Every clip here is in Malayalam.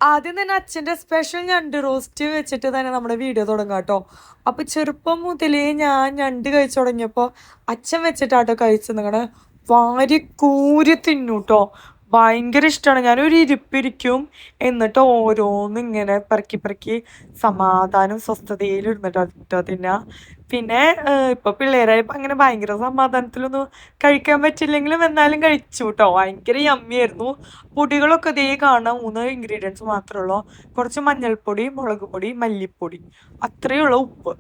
ആദ്യം തന്നെ അച്ഛൻ്റെ സ്പെഷ്യൽ ഞണ്ട് റോസ്റ്റ് വെച്ചിട്ട് തന്നെ നമ്മുടെ വീഡിയോ തുടങ്ങാം കേട്ടോ. അപ്പോൾ ചെറുപ്പം മുതലേ ഞാൻ ഞണ്ട് കഴിച്ചു തുടങ്ങിയപ്പോൾ അച്ഛൻ വെച്ചിട്ടാട്ടോ കഴിച്ചത്. നിങ്ങളുടെ വാരി കൂരി തിന്നു കേട്ടോ. ഭയങ്കര ഇഷ്ടമാണ്. ഞാനൊരു ഇരിപ്പിരിക്കും, എന്നിട്ട് ഓരോന്നും ഇങ്ങനെ പെറുക്കി പെറുക്കി സമാധാനം സ്വസ്ഥതയിൽ ഇരുന്നിട്ടോ തിന്നാ. പിന്നെ ഇപ്പൊ പിള്ളേരായപ്പോൾ അങ്ങനെ ഭയങ്കര സമാധാനത്തിലൊന്നും കഴിക്കാൻ പറ്റില്ലെങ്കിലും എന്നാലും കഴിച്ചു കേട്ടോ. ഭയങ്കര യമ്മിയായിരുന്നു. പൊടികളൊക്കെ ദേ കാണാം, 3 ഇൻഗ്രീഡിയൻസ് മാത്രമേ ഉള്ളൂ. കുറച്ച് മഞ്ഞൾപ്പൊടി, മുളക് പൊടി, മല്ലിപ്പൊടി, അത്രയേ ഉള്ളൂ. ഉപ്പ്.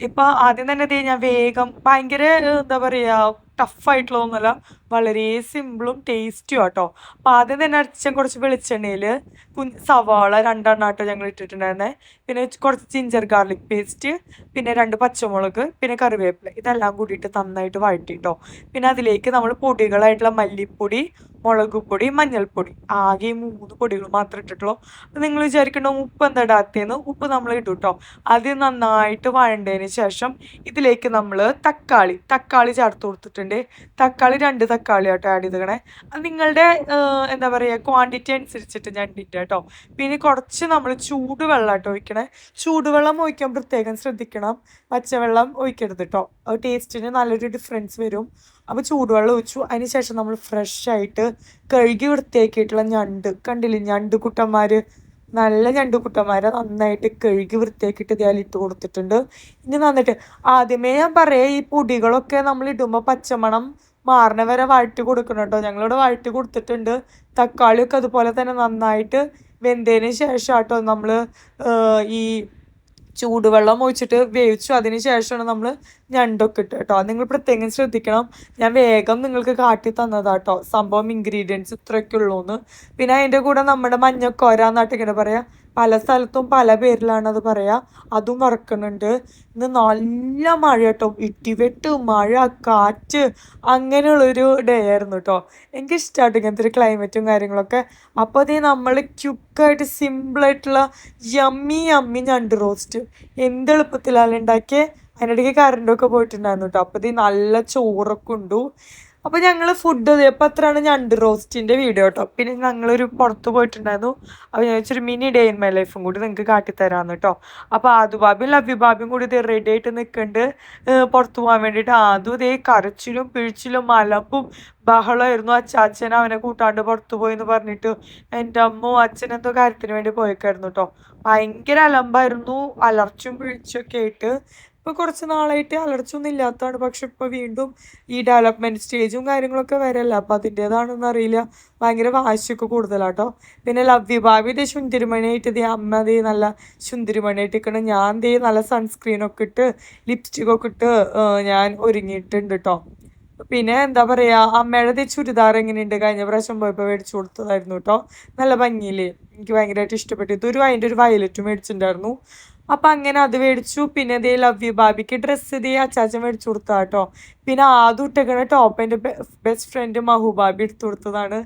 ഇപ്പൊ ആദ്യം തന്നെ ദേ ഞാൻ വേഗം ഭയങ്കര എന്താ പറയാ ടഫായിട്ടുള്ളതൊന്നുമല്ല, വളരെ സിമ്പിളും ടേസ്റ്റിയും ആട്ടോ. അപ്പം ആദ്യം തന്നെ അച്ഛൻ കുറച്ച് വെളിച്ചെണ്ണയിൽ സവാള 2 ഞങ്ങൾ ഇട്ടിട്ടുണ്ടായിരുന്നേ. പിന്നെ കുറച്ച് ജിഞ്ചർ ഗാർലിക് പേസ്റ്റ്, പിന്നെ 2 പച്ചമുളക്, പിന്നെ കറിവേപ്പില, ഇതെല്ലാം കൂടിയിട്ട് നന്നായിട്ട് വഴറ്റിട്ടോ. പിന്നെ അതിലേക്ക് നമ്മൾ പൊടികളായിട്ടുള്ള മല്ലിപ്പൊടി, മുളക് പൊടി, മഞ്ഞൾപ്പൊടി, ആകെ 3 പൊടികൾ മാത്രമേ ഇട്ടിട്ടുള്ളൂ. അപ്പം നിങ്ങൾ വിചാരിക്കണ്ടോ ഉപ്പ് എന്താ ഇടാത്തേന്ന്? ഉപ്പ് നമ്മൾ ഇടും കേട്ടോ. അത് നന്നായിട്ട് വഴണ്ടതിന് ശേഷം ഇതിലേക്ക് നമ്മൾ തക്കാളി ചേർത്ത് കൊടുത്തിട്ടുണ്ട്. തക്കാളി 2 തക്കാളി ആട്ടോ ആഡ് ചെയ്തേക്കണേ. അത് നിങ്ങളുടെ എന്താ പറയുക ക്വാണ്ടിറ്റി അനുസരിച്ചിട്ട് ഞണ്ടിൻ്റെ കേട്ടോ. പിന്നെ കുറച്ച് നമ്മൾ ചൂടുവെള്ളം ആട്ടോ ഒഴിക്കണേ. ചൂടുവെള്ളം ഒഴിക്കാൻ പ്രത്യേകം ശ്രദ്ധിക്കണം, പച്ചവെള്ളം ഒഴിക്കരുത് കേട്ടോ. അത് ടേസ്റ്റിന് നല്ലൊരു ഡിഫറൻസ് വരും. അപ്പോൾ ചൂടുവെള്ളം ഒഴിച്ചു. അതിന് ശേഷം നമ്മൾ ഫ്രഷ് ആയിട്ട് കഴുകി വൃത്തിയാക്കിയിട്ടുള്ള ഞണ്ട് കണ്ടില്ലേ, ഞണ്ട് കുട്ടന്മാർ, നല്ല ഞണ്ടുകുട്ടന്മാരെ നന്നായിട്ട് കഴുകി വൃത്തിയാക്കിയിട്ട് ഇതിൽ ഇട്ട് കൊടുത്തിട്ടുണ്ട്. ഇനി നന്നായിട്ട് ആദ്യമേ ഞാൻ പറയാം, ഈ പൊടികളൊക്കെ നമ്മൾ ഇടുമ്പോൾ പച്ചമണം മാറണ വരെ വഴറ്റി കൊടുക്കണം കേട്ടോ. ഞങ്ങളിവിടെ വഴറ്റി കൊടുത്തിട്ടുണ്ട്. തക്കാളിയൊക്കെ അതുപോലെ തന്നെ നന്നായിട്ട് വെന്തതിന് ശേഷം കേട്ടോ നമ്മൾ ഈ ചൂടുവെള്ളം ഒഴിച്ചിട്ട് വേവിച്ചു. അതിന് ശേഷമാണ് നമ്മൾ ഞണ്ടൊക്കെ ഇട്ട് കേട്ടോ. അത് നിങ്ങൾ പ്രത്യേകം ശ്രദ്ധിക്കണം. ഞാൻ വേഗം നിങ്ങൾക്ക് കാട്ടി തന്നതാട്ടോ സംഭവം. ഇൻഗ്രീഡിയൻസ് ഇത്രയൊക്കെ ഉള്ളൂന്ന്. പിന്നെ അതിൻ്റെ കൂടെ നമ്മുടെ മഞ്ഞക്കോര എന്നാട്ട് ഇങ്ങനെ പറയാം, പല സ്ഥലത്തും പല പേരിലാണ് അത് പറയാ. അതും വറക്കുന്നുണ്ട്. ഇന്ന് നല്ല മഴ കേട്ടോ, ഇടിവെട്ട്, മഴ, കാറ്റ്, അങ്ങനെയുള്ളൊരു ഡേ ആയിരുന്നു കേട്ടോ. എനിക്കിഷ്ടമായിട്ട് ഇങ്ങനത്തെ ഒരു ക്ലൈമറ്റും കാര്യങ്ങളൊക്കെ. അപ്പോൾ അതേ നമ്മൾ ക്യുക്കായിട്ട് സിമ്പിളായിട്ടുള്ള യമ്മി ഞണ്ട് റോസ്റ്റ് എന്ത് എളുപ്പത്തിലാണ് ഉണ്ടാക്കിയത്. അതിനിടയ്ക്ക് കറണ്ടൊക്കെ പോയിട്ടുണ്ടായിരുന്നു കേട്ടോ. അപ്പോൾ ഇത് നല്ല ചോറൊക്കെ ഉണ്ടു. അപ്പോൾ ഞങ്ങൾ ഫുഡ് ഇപ്പം അത്രയാണ് ഞണ്ട് റോസ്റ്റിൻ്റെ വീഡിയോ കേട്ടോ. പിന്നെ ഞങ്ങളൊരു പുറത്ത് പോയിട്ടുണ്ടായിരുന്നു. അപ്പോൾ ഞാൻ വെച്ചൊരു മിനി ഡേ ഇൻ മൈ ലൈഫും കൂടി നിങ്ങൾക്ക് കാട്ടിത്തരാമെന്ന് കേട്ടോ. അപ്പോൾ ആദുബാബിയും ലവ്യബാബിയും കൂടി ഇത് റെഡി ആയിട്ട് നിൽക്കുന്നുണ്ട് പുറത്ത് പോകാൻ വേണ്ടിയിട്ട്. അതും ഇതേ കരച്ചിലും പിഴിച്ചിലും മലപ്പും ബഹളമായിരുന്നു. അച്ചാച്ചൻ അവനെ കൂട്ടാണ്ട് പുറത്ത് പോയി എന്ന് പറഞ്ഞിട്ട് എൻ്റെ അമ്മ അച്ഛനെന്തോ കാര്യത്തിന് വേണ്ടി പോയേക്കായിരുന്നു കേട്ടോ. ഭയങ്കര അലമ്പായിരുന്നു, അലർച്ചും പിഴിച്ചൊക്കെ ആയിട്ട്. ഇപ്പോൾ കുറച്ച് നാളായിട്ട് അലർച്ചയൊന്നും ഇല്ലാത്തതാണ്. പക്ഷെ ഇപ്പോൾ വീണ്ടും ഈ ഡെവലപ്മെൻറ്റ് സ്റ്റേജും കാര്യങ്ങളൊക്കെ വരല്ല. അപ്പോൾ അതിൻ്റേതാണെന്ന് അറിയില്ല, ഭയങ്കര വാശിയൊക്കെ കൂടുതലാട്ടോ. പിന്നെ ലവ്യഭാവി ഇത് ശുന്തിരിമണിയായിട്ട് ദേ അമ്മ ദേ നല്ല ശുന്തിരിമണിയായിട്ട് നിൽക്കണം. ഞാൻ ദേ നല്ല സൺസ്ക്രീനൊക്കെ ഇട്ട് ലിപ്സ്റ്റിക്കൊക്കെ ഇട്ട് ഞാൻ ഒരുങ്ങിയിട്ടുണ്ട് കേട്ടോ. പിന്നെ എന്താ പറയുക, അമ്മയുടെ ചുരിദാർ എങ്ങനെയുണ്ട്, കഴിഞ്ഞ പ്രാവശ്യം പോയപ്പോൾ മേടിച്ചു കൊടുത്തതായിരുന്നു കേട്ടോ. നല്ല ഭംഗിയില്ലേ, എനിക്ക് ഭയങ്കരമായിട്ട് ഇഷ്ടപ്പെട്ടു. അതിൻ്റെ ഒരു വയലറ്റ് മേടിച്ചിട്ടുണ്ടായിരുന്നു. അപ്പം അങ്ങനെ അത് മേടിച്ചു. പിന്നെ ഇതേ ലവ് യു ബാബിക്ക് ഡ്രസ്സ് ഇതേ അച്ചാച്ചൻ മേടിച്ചു കൊടുത്താ കേട്ടോ. പിന്നെ ആദ്യം ഇട്ടേക്കണ ടോപ്പ് എൻ്റെ ബെസ്റ്റ് ഫ്രണ്ട് മഹുബാബി എടുത്തു കൊടുത്തതാണ്.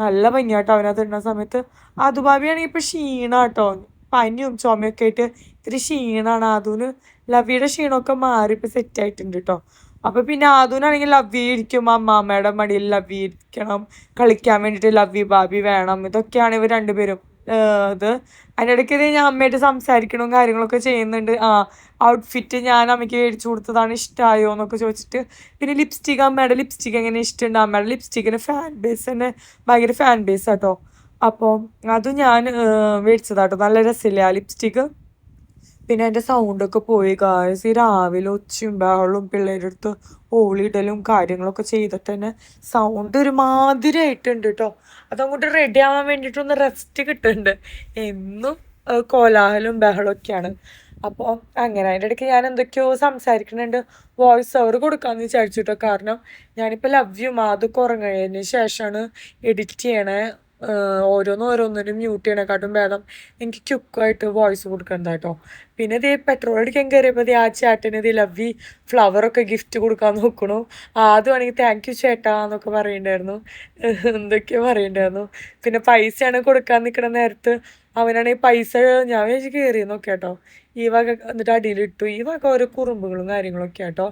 നല്ല ഭംഗിയാട്ടോ അവനത് ഇടുന്ന സമയത്ത്. ആദ്യമാണെങ്കിൽ ഇപ്പോൾ ക്ഷീണാട്ടോ, പനിയും ചുമയൊക്കെ ആയിട്ട് ഇത്തിരി ക്ഷീണമാണ് ആദൂന്. ലവിയുടെ ക്ഷീണമൊക്കെ മാറി ഇപ്പോൾ സെറ്റായിട്ടുണ്ട് കേട്ടോ. അപ്പോൾ പിന്നെ ആദൂനാണെങ്കിൽ ലവ്വി ഇരിക്കും, അമ്മാമ്മയുടെ മടിയിൽ ലവ്വി ഇരിക്കണം, കളിക്കാൻ വേണ്ടിയിട്ട് ലവ്വി ബാബി വേണം. ഇതൊക്കെയാണ് ഇവർ രണ്ടുപേരും ഇത്. അതിനിടയ്ക്ക് ഞാൻ അമ്മയായിട്ട് സംസാരിക്കണവും കാര്യങ്ങളൊക്കെ ചെയ്യുന്നുണ്ട്. ഔട്ട്ഫിറ്റ് ഞാൻ അമ്മയ്ക്ക് മേടിച്ചു കൊടുത്തതാണ്, ഇഷ്ടമായോ എന്നൊക്കെ ചോദിച്ചിട്ട്. പിന്നെ ലിപ്സ്റ്റിക്, അമ്മയുടെ ലിപ്സ്റ്റിക് എങ്ങനെ ഇഷ്ടമുണ്ട്. അമ്മയുടെ ലിപ്സ്റ്റിക്കിന് ഫാൻ ബേസ് തന്നെ ഭയങ്കര ഫാൻ ബേസ് ആട്ടോ. അപ്പോൾ അതും ഞാൻ മേടിച്ചതാട്ടോ. നല്ല രസമില്ലേ ആ ലിപ്സ്റ്റിക്ക്. പിന്നെ എൻ്റെ സൗണ്ടൊക്കെ പോയി ഗായ്സ്. ഈ രാവിലെ ഒച്ചയും ബഹളവും പിള്ളേരുടെ അടുത്ത് ഓളിയിടലും കാര്യങ്ങളൊക്കെ ചെയ്തിട്ട് തന്നെ സൗണ്ട് ഒരുമാതിരി ആയിട്ടുണ്ട് കേട്ടോ. അതങ്ങോട്ട് റെഡി ആവാൻ വേണ്ടിയിട്ടൊന്ന് റെസ്റ്റ് കിട്ടുന്നുണ്ട്. എന്നും കോലാഹലവും ബഹളമൊക്കെയാണ്. അപ്പോൾ അങ്ങനെ അതിൻ്റെ ഇടയ്ക്ക് ഞാൻ എന്തൊക്കെയോ സംസാരിക്കുന്നുണ്ട്. വോയിസ് ഓവർ കൊടുക്കാമെന്ന് വിചാരിച്ചു കേട്ടോ. കാരണം ഞാനിപ്പോൾ ലവ് യു അതൊക്കെ ഉറങ്ങുന്നതിന് ശേഷമാണ് എഡിറ്റ് ചെയ്യണേ. ഓരോന്നിനും മ്യൂട്ട് ചെയ്യണേക്കാട്ടും ഭേദം എനിക്ക് ക്യുക്കായിട്ട് വോയിസ് കൊടുക്കേണ്ട കേട്ടോ. പിന്നെ ഇതേ പെട്രോൾ അടിക്കാൻ കയറിയപ്പോൾ ആ ചേട്ടന് ഇത് ലവ്വി ഫ്ലവറൊക്കെ ഗിഫ്റ്റ് കൊടുക്കാൻ നോക്കണു. ആദ്യം ആണെങ്കിൽ താങ്ക് യു ചേട്ടാ എന്നൊക്കെ പറയണ്ടായിരുന്നു, എന്തൊക്കെയോ പറയണ്ടായിരുന്നു. പിന്നെ പൈസയാണ് കൊടുക്കാൻ നിൽക്കണ നേരത്ത് അവനാണെങ്കിൽ പൈസ ഞാൻ വിചാരിച്ച് കയറിയെന്നൊക്കെ കേട്ടോ. ഈ വക എന്നിട്ട് അടിയിലിട്ടു. ഈ വക ഓരോ കുറുമ്പുകളും കാര്യങ്ങളൊക്കെ കേട്ടോ.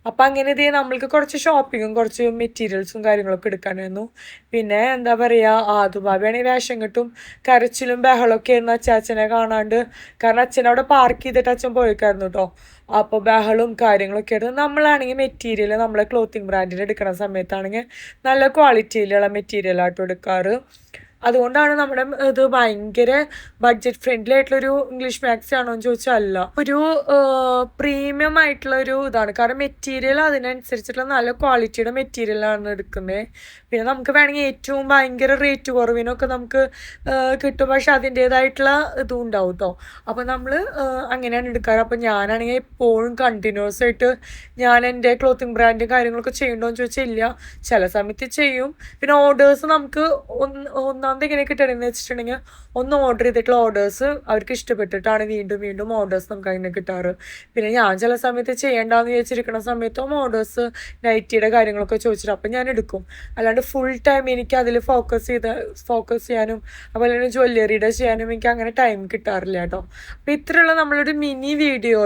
അപ്പം അങ്ങനെ ഇതേ നമ്മൾക്ക് കുറച്ച് ഷോപ്പിങ്ങും കുറച്ച് മെറ്റീരിയൽസും കാര്യങ്ങളൊക്കെ എടുക്കാനായിരുന്നു. പിന്നെ എന്താ പറയുക, ആദ്യഭാവിയാണെങ്കിൽ വേഷം കെട്ടും കരച്ചിലും ബഹളമൊക്കെ ആയിരുന്നു അച്ചാച്ചനെ കാണാണ്ട്. കാരണം അച്ഛൻ അവിടെ പാർക്ക് ചെയ്തിട്ട് അച്ഛൻ പോയേക്കായിരുന്നു കേട്ടോ. അപ്പോൾ ബഹളും കാര്യങ്ങളൊക്കെ ആയിരുന്നു. നമ്മളാണെങ്കിൽ മെറ്റീരിയൽ നമ്മളെ ക്ലോത്തിങ് ബ്രാൻഡിൽ എടുക്കുന്ന സമയത്താണെങ്കിൽ നല്ല ക്വാളിറ്റിയിലുള്ള മെറ്റീരിയലാട്ടോ എടുക്കാറ്. അതുകൊണ്ടാണ് നമ്മുടെ ഇത് ഭയങ്കര ബഡ്ജറ്റ് ഫ്രണ്ട്ലി ആയിട്ടുള്ളൊരു ഇംഗ്ലീഷ് മാക്സി ആണോ എന്ന് ചോദിച്ചാൽ അല്ല, ഒരു പ്രീമിയം ആയിട്ടുള്ള ഒരു ഇതാണ്. കാരണം മെറ്റീരിയൽ അതിനനുസരിച്ചിട്ടുള്ള നല്ല ക്വാളിറ്റിയുടെ മെറ്റീരിയലാണ് എടുക്കുന്നത്. പിന്നെ നമുക്ക് വേണമെങ്കിൽ ഏറ്റവും ഭയങ്കര റേറ്റ് കുറവിനൊക്കെ നമുക്ക് കിട്ടും, പക്ഷെ അതിൻ്റേതായിട്ടുള്ള ഇതും ഉണ്ടാവും കേട്ടോ. അപ്പോൾ നമ്മൾ അങ്ങനെയാണ് എടുക്കാറ്. അപ്പോൾ ഞാനാണെങ്കിൽ എപ്പോഴും കണ്ടിന്യൂസ് ആയിട്ട് ഞാൻ എൻ്റെ ക്ലോത്തിങ് ബ്രാൻഡും കാര്യങ്ങളൊക്കെ ചെയ്യണ്ടോ എന്ന് ചോദിച്ചാൽ ഇല്ല, ചില സമയത്ത് ചെയ്യും. പിന്നെ ഓർഡേഴ്സ് നമുക്ക് ഒന്നാമത് എങ്ങനെ കിട്ടണമെന്ന് വെച്ചിട്ടുണ്ടെങ്കിൽ ഒന്ന് ഓർഡർ ചെയ്തിട്ടുള്ള ഓർഡേഴ്സ് അവർക്ക് ഇഷ്ടപ്പെട്ടിട്ടാണ് വീണ്ടും വീണ്ടും ഓർഡേഴ്സ് നമുക്ക് അങ്ങനെ കിട്ടാറ്. പിന്നെ ഞാൻ ചില സമയത്ത് ചെയ്യേണ്ടെന്ന് വിചാരിച്ചിരിക്കുന്ന സമയത്തും ഓർഡേഴ്സ് നൈറ്റിയുടെ കാര്യങ്ങളൊക്കെ ചോദിച്ചിട്ട് അപ്പം ഞാൻ എടുക്കും. അല്ലാണ്ട് ഫുൾ ടൈം എനിക്ക് അതിൽ ഫോക്കസ് ചെയ്യാനും അതുപോലെ തന്നെ ജ്വല്ലറിയുടെ ചെയ്യാനും എനിക്ക് അങ്ങനെ ടൈം കിട്ടാറില്ല കേട്ടോ. അപ്പോൾ ഇത്രയുള്ള നമ്മളൊരു മിനി വീഡിയോ